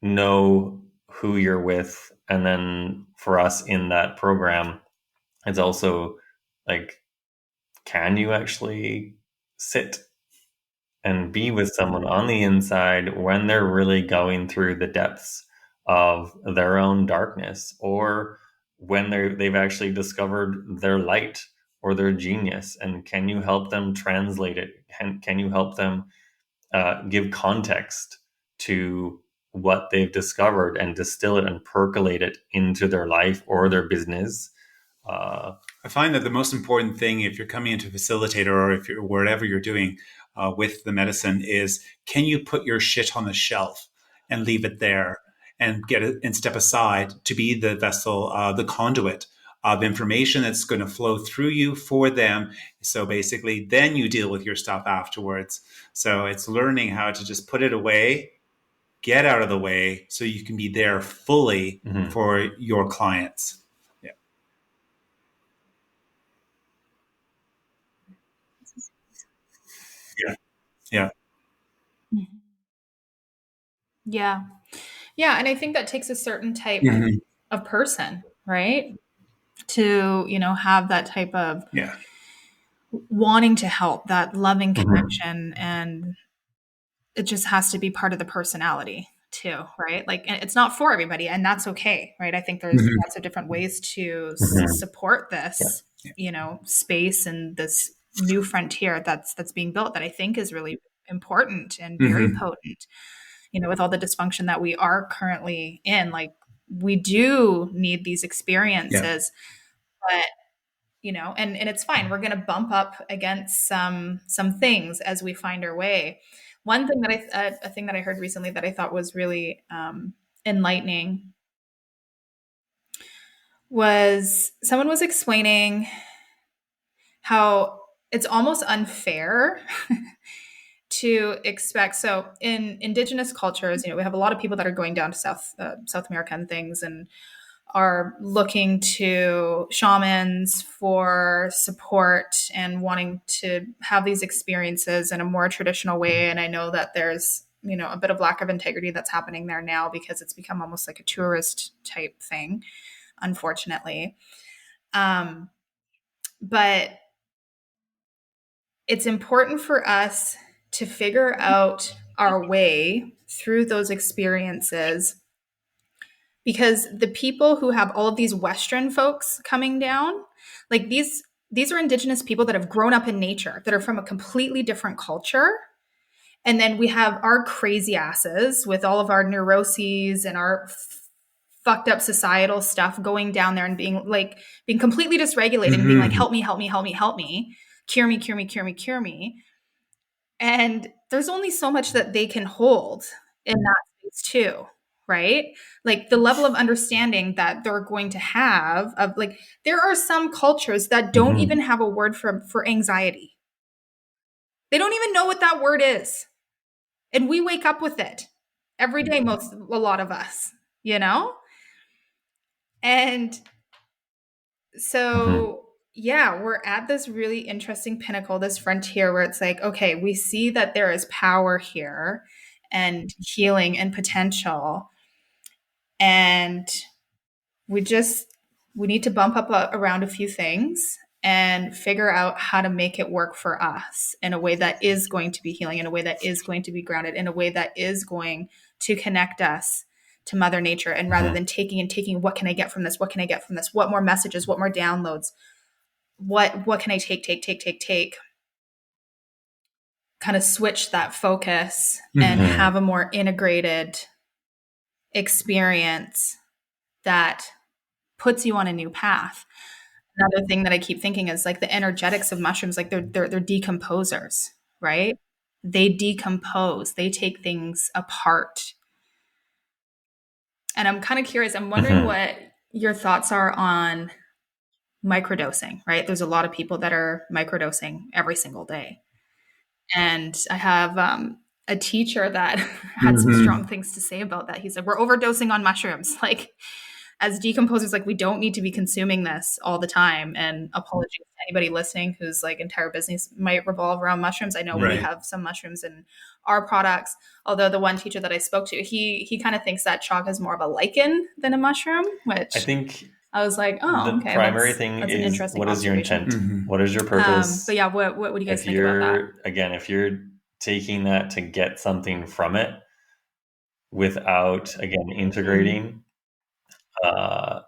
know who you're with. And then for us in that program, it's also like, can you actually sit and be with someone on the inside when they're really going through the depths of their own darkness, or when they've actually discovered their light or their genius? And can you help them translate it? Can you help them give context to what they've discovered and distill it and percolate it into their life or their business? Uh, I find that the most important thing, if you're coming into a facilitator or if you're wherever you're doing with the medicine, is can you put your shit on the shelf and leave it there and get it and step aside to be the vessel, the conduit of information that's going to flow through you for them. So basically, then you deal with your stuff afterwards. So it's learning how to just put it away, get out of the way, so you can be there fully mhm. for your clients. Yeah. Yeah. Yeah. Yeah. Yeah, and I think that takes a certain type Mhm. of person, right? To, have that type of Yeah. wanting to help, that loving Mhm. connection, and it just has to be part of the personality too, right? Like, and it's not for everybody, and that's okay, right? I think there's Mhm. lots of different ways to Mhm. support Yeah. this, space and this new frontier that's being built that I think is really important and very Mhm. potent. With all the dysfunction that we are currently in, like we do need these Yeah. experiences, but and it's fine. We're going to bump up against some things as we find our way. One thing that a thing that I heard recently that I thought was really enlightening was someone was explaining how it's almost unfair to expect. So in indigenous cultures, we have a lot of people that are going down to South America and things, and are looking to shamans for support and wanting to have these experiences in a more traditional way. And I know that there's a bit of lack of integrity that's happening there now because it's become almost like a tourist type thing, unfortunately. But it's important for us to figure out our way through those experiences, because the people who have all of these Western folks coming down, like these are indigenous people that have grown up in nature, that are from a completely different culture. And then we have our crazy asses with all of our neuroses and our fucked up societal stuff going down there and being completely dysregulated and being like, Mhm. help me, help me, help me, help me, cure me, cure me, cure me, cure me. And there's only so much that they can hold in that space too, right? Like the level of understanding that they're going to have of, like, there are some cultures that don't Mhm. even have a word for anxiety. They don't even know what that word is. And we wake up with it every day, a lot of us, you know? And Mhm. so yeah, we're at this really interesting pinnacle, this frontier where it's like, okay, we see that there is power here and healing and potential, and we just we need to bump up around a few things and figure out how to make it work for us in a way that is going to be healing, in a way that is going to be grounded, in a way that is going to connect us to mother nature. And rather Mhm. than taking, what can I get from this, what can I get from this, what more messages, what more downloads, what can I take, kind of switch that focus and Mhm. Mhm. have a more integrated experience that puts you on a new path. Another thing that I keep thinking is like the energetics of mushrooms, like they're decomposers, right? They decompose, they take things apart. And I'm kind of curious, I'm wondering Mhm. what your thoughts are on microdosing, right? There's a lot of people that are microdosing every single day. And I have a teacher that had some strong Mhm. things to say about that. He said, we're overdosing on mushrooms. Like, as decomposers, like, we don't need to be consuming this all the time. And apologies to anybody listening whose like entire business might revolve around mushrooms. I know we Right. have some mushrooms in our products. Although the one teacher that I spoke to, he kind of thinks that chalk is more of a lichen than a mushroom, I which think I was like, oh, the okay, primary that's thing an is, interesting what is your observation. intent? Mhm. What is your But purpose? yeah, what do you guys If think about that? you're taking that to get something from it without, again, Mm, integrating, uh,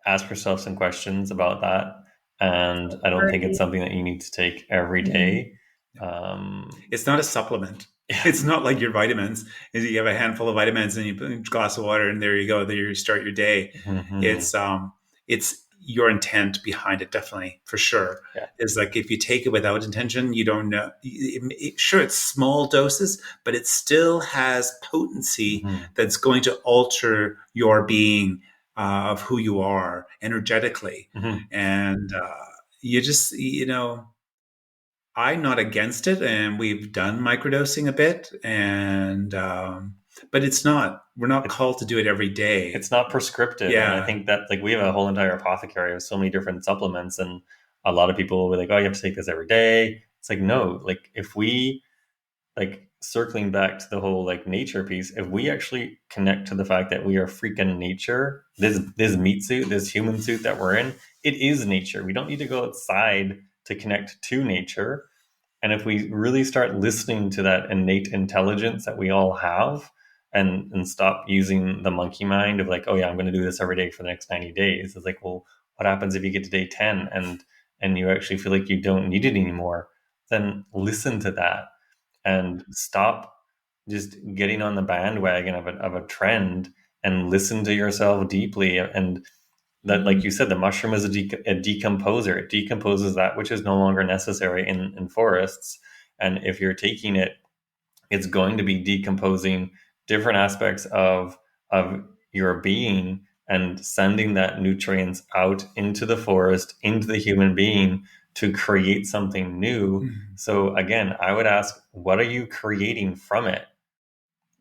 ask yourself some questions about that. And I don't think it's already. something that you need to take every Mhm. day. Um, It's not a supplement. yeah. It's not like your vitamins. Is you have a handful of vitamins and you put in a glass of water and there you go. There you start your day. Mhm. It's your intent behind it, definitely, for sure. Yeah. Is like if you take it without intention, you don't know. Sure, it's small doses, but it still has potency Mhm. that's going to alter your being, of who you are energetically, Mhm. and you just I'm not against it, and we've done microdosing a bit, and but it's not. We're not It, called to do it every day. it's not prescriptive. And I Yeah. think that, like, we have a whole entire apothecary of so many different supplements, and a lot of people will be like, oh, you have to take this every day. It's like, no, like, if we, like, circling back to the whole like nature piece, if we actually connect to the fact that we are freaking nature, this meat suit, this human suit that we're in, it is nature. We don't need to go outside to connect to nature. And if we really start listening to that innate intelligence that we all have, and stop using the monkey mind of like, oh yeah, I'm going to do this every day for the next 90 days. It's like, well, what happens if you get to day 10 and you actually feel like you don't need it anymore? Then listen to that and stop just getting on the bandwagon of a trend, and listen to yourself deeply. And that, like you said, the mushroom is a decomposer. It decomposes that which is no longer necessary in forests. And if you're taking it, it's going to be decomposing different aspects of your being and sending that nutrients out into the forest, into the human being, to create something new. So again, I would ask, what are you creating from it?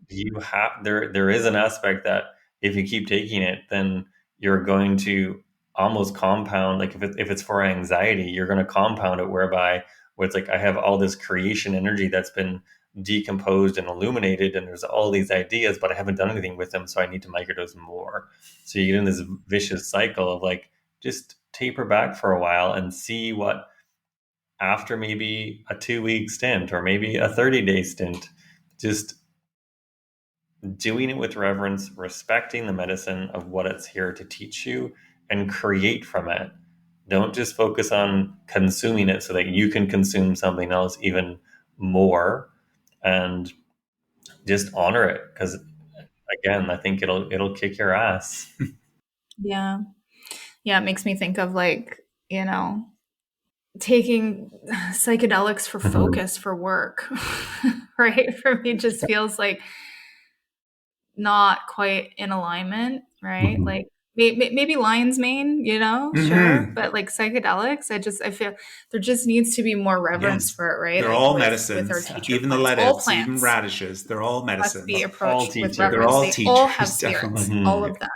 You have there is an aspect that if you keep taking it, then you're going to almost compound. Like if it's for anxiety, you're going to compound it, whereby where it's like, I have all this creation energy that's been decomposed and illuminated, and there's all these ideas, but I haven't done anything with them, so I need to microdose more. So you get in this vicious cycle of like, just taper back for a while and see what, after maybe a 2-week stint or maybe a 30-day stint, just doing it with reverence, respecting the medicine of what it's here to teach you, and create from it. Don't just focus on consuming it so that you can consume something else even more, and just honor it. Because again, I think it'll kick your ass. Yeah. Yeah. It makes me think of like, taking psychedelics for focus for work, right? For me, it just feels like not quite in alignment, right? Like maybe lion's mane, sure, but like psychedelics, I feel there just needs to be more reverence Yes, for it, right? they're Like all with our medicines. teacher Even the plants, all lettuce, even plants radishes, they're all must be medicines. All approached with teachers. They're reverence. all They all have teachers, spirits, definitely. all of them.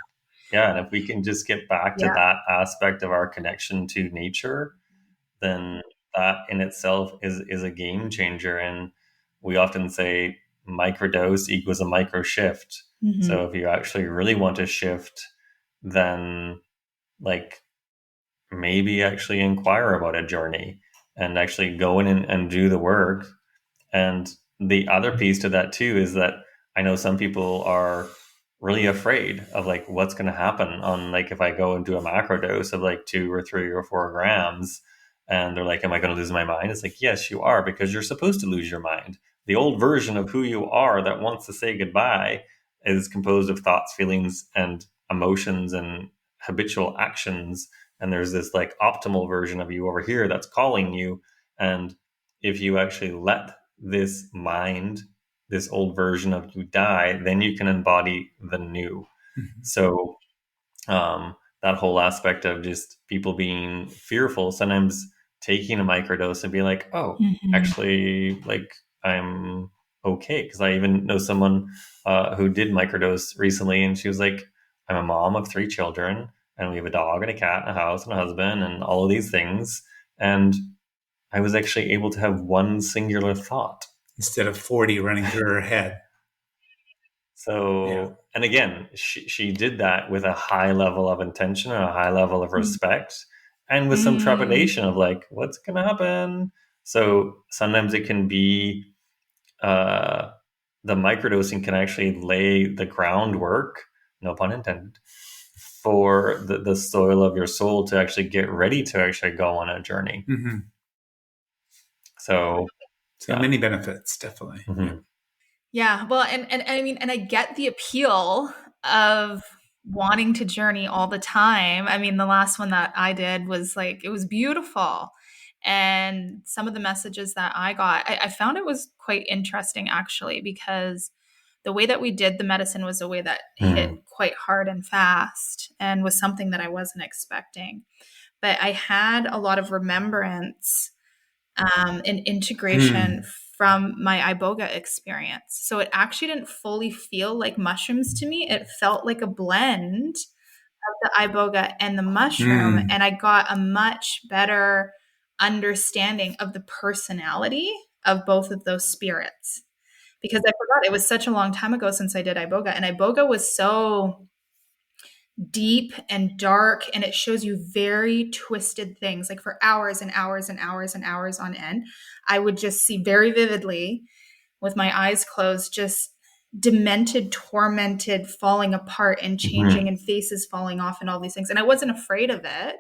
Yeah, and if we can just get back to Yeah. that aspect of our connection to nature, then that in itself is a game changer. And we often say microdose equals a micro shift. So if you actually really want to shift, then like maybe actually inquire about a journey and actually go in and do the work. And the other piece to that too is that I know some people are really afraid of like what's going to happen on, like, if I go and do a macro dose of like 2 or 3 or 4 grams, and they're like, am I going to lose my mind? It's like, yes, you are, because you're supposed to lose your mind. The old version of who you are that wants to say goodbye is composed of thoughts, feelings, and emotions and habitual actions. And there's this like optimal version of you over here that's calling you. And if you actually let this mind, this old version of you die, then you can embody the new. So that whole aspect of just people being fearful, sometimes taking a microdose and be like, oh, actually, like, I'm okay. Because I even know someone who did microdose recently, and she was like, I'm a mom of 3 children, and we have a dog and a cat and a house and a husband and all of these things. And I was actually able to have one singular thought Instead of 40 running through her head. So, Yeah. and again, she did that with a high level of intention and a high level of respect, and with some trepidation of like, what's going to happen? So sometimes it can be, the microdosing can actually lay the groundwork, no pun intended, for the soil of your soul to actually get ready to actually go on a journey. So many benefits, definitely. Yeah. Well, and I mean, and I get the appeal of wanting to journey all the time. I mean, the last one that I did was like, it was beautiful. And some of the messages that I got, I found it was quite interesting actually, because the way that we did the medicine was a way that hit quite hard and fast and was something that I wasn't expecting. But I had a lot of remembrance and integration from my iboga experience. So it actually didn't fully feel like mushrooms to me. It felt like a blend of the iboga and the mushroom. And I got a much better understanding of the personality of both of those spirits. Because I forgot, it was such a long time ago since I did iboga. And iboga was so deep and dark, and it shows you very twisted things, like for hours and hours and hours and hours on end. I would just see very vividly with my eyes closed, just demented, tormented, falling apart and changing, and faces falling off and all these things. And I wasn't afraid of it,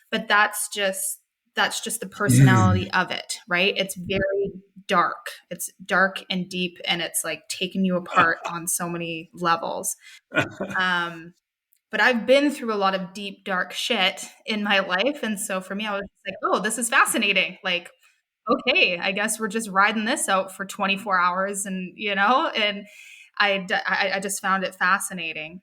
but that's just the personality of it, right? It's very dark. It's dark and deep, and it's like taking you apart on so many levels. But I've been through a lot of deep, dark shit in my life. And so for me, I was just like, oh, this is fascinating. Like, okay, I guess we're just riding this out for 24 hours. And, and I just found it fascinating.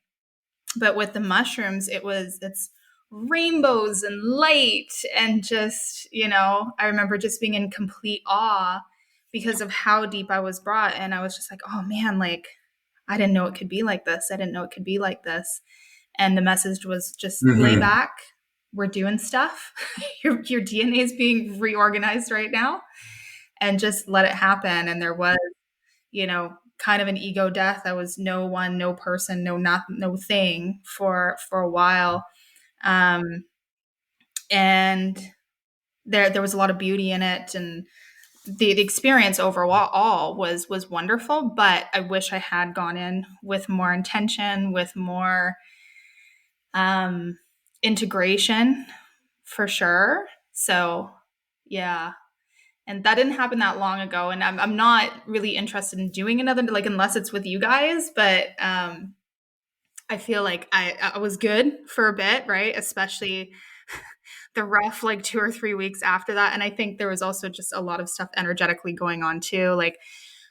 But with the mushrooms, it's rainbows and light. And just, I remember just being in complete awe because of how deep I was brought. And I was just like, oh man, like, I didn't know it could be like this. I didn't know it could be like this. And the message was just lay back. We're doing stuff. Your DNA is being reorganized right now, and just let it happen. And there was, kind of an ego death. I was no one, no person, no thing for a while. And there was a lot of beauty in it, and the experience overall was wonderful. But I wish I had gone in with more intention, with more integration, for sure. So yeah. And that didn't happen that long ago. And I'm not really interested in doing another, like, unless it's with you guys. But I feel like I was good for a bit, right? Especially the rough, like, 2 or 3 weeks after that. And I think there was also just a lot of stuff energetically going on too. Like,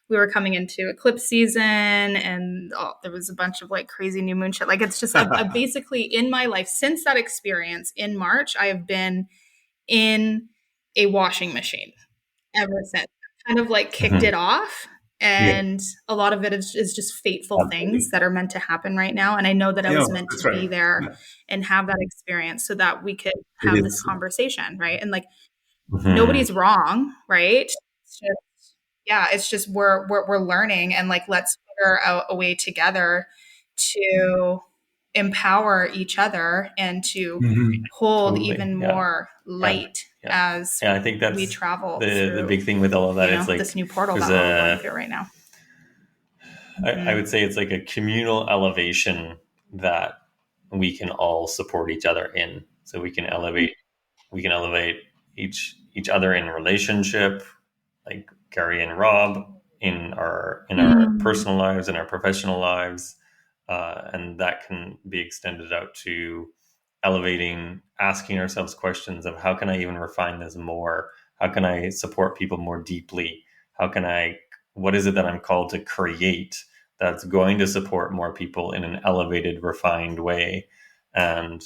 we were coming into eclipse season, and there was a bunch of like crazy new moon shit. Like, it's just basically in my life since that experience in March, I have been in a washing machine ever since. Kind of like kicked it off. And a lot of it is just fateful things that are meant to happen right now. And I know that I was meant to be there and have that experience so that we could have this conversation, right? And like, nobody's wrong, right? It's just we're learning, and like, let's figure out a way together to empower each other and to hold even more light as I think that's we travel the big thing with all of that. It's like this new portal that we're going through right now. I would say it's like a communal elevation that we can all support each other in. So we can elevate each other in relationship, like Gary and Rob, in our personal lives, in our professional lives, and that can be extended out to elevating, asking ourselves questions of how can I even refine this more? How can I support people more deeply? What is it that I'm called to create that's going to support more people in an elevated, refined way? And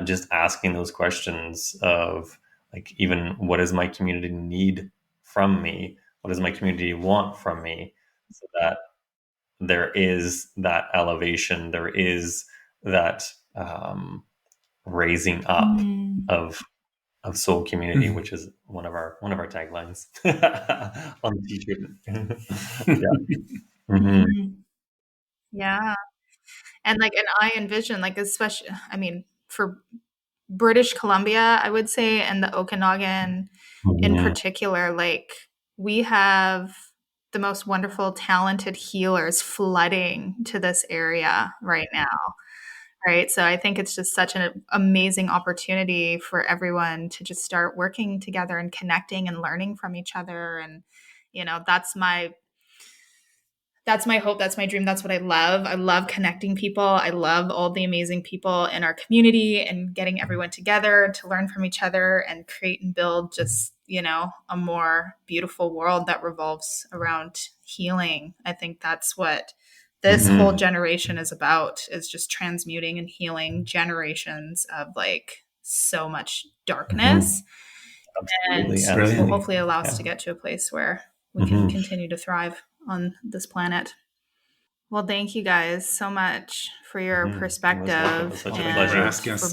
just asking those questions of, like, even what does my community need from me? What does my community want from me? So that there is that elevation, there is that raising up of soul community, which is one of our taglines on the t-shirt. Yeah. And like, and I envision, like, especially, I mean, for British Columbia, I would say, and the Okanagan in particular, like, we have the most wonderful, talented healers flooding to this area right now. Right. So I think it's just such an amazing opportunity for everyone to just start working together and connecting and learning from each other. And, that's my hope. That's my dream. That's what I love. I love connecting people. I love all the amazing people in our community and getting everyone together to learn from each other and create and build just, a more beautiful world that revolves around healing. I think that's what this whole generation is about, is just transmuting and healing generations of like so much darkness. And will hopefully allow us to get to a place where we can continue to thrive on this planet. Well, thank you guys so much for your perspective and for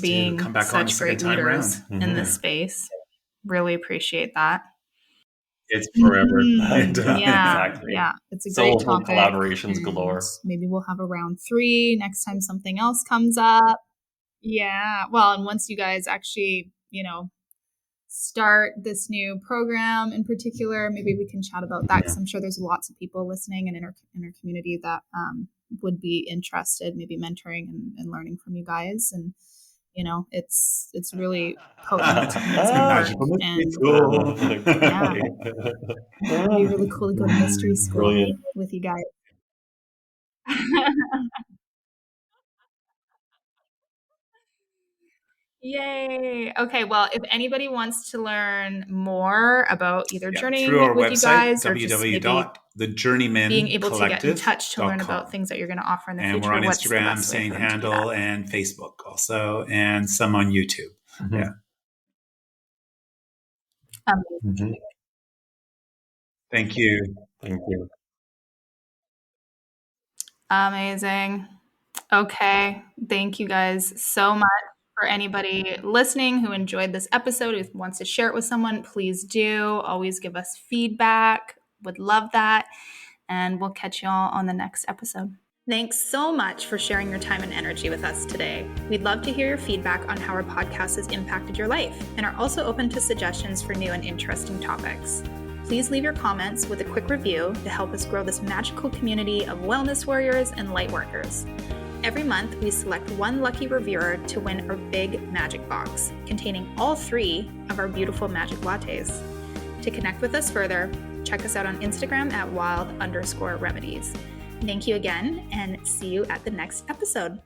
being such great leaders in this space. Really appreciate that. It's forever. Exactly. Yeah, it's a great topic. Collaborations galore. Maybe we'll have a round 3 next time something else comes up. Yeah. Well, and once you guys actually, start this new program in particular, maybe we can chat about that, because I'm sure there's lots of people listening and in our community that would be interested, maybe mentoring and learning from you guys. And you know, it's really potent. It's Magical mystery school. Yeah, it'd be really cool to go to mystery school Brilliant. with you guys. Yay. Okay, well, if anybody wants to learn more about either journeying Through our with you website, guys or just maybe being able to get in touch to learn about www.thejourneymencollective.com. things that you're going to offer in the And future, we're on what's the Instagram, best way same for them to do handle, that? and Facebook also, and some on YouTube. Yeah. Mhm. Thank you. Thank you. Amazing. Okay. Thank you guys so much. For anybody listening who enjoyed this episode, who wants to share it with someone, please do. Always give us feedback. Would love that. And we'll catch you all on the next episode. Thanks so much for sharing your time and energy with us today. We'd love to hear your feedback on how our podcast has impacted your life, and are also open to suggestions for new and interesting topics. Please leave your comments with a quick review to help us grow this magical community of wellness warriors and light workers. Every month, we select one lucky reviewer to win our big magic box, containing all 3 of our beautiful magic lattes. To connect with us further, check us out on Instagram at wild_remedies. Thank you again, and see you at the next episode.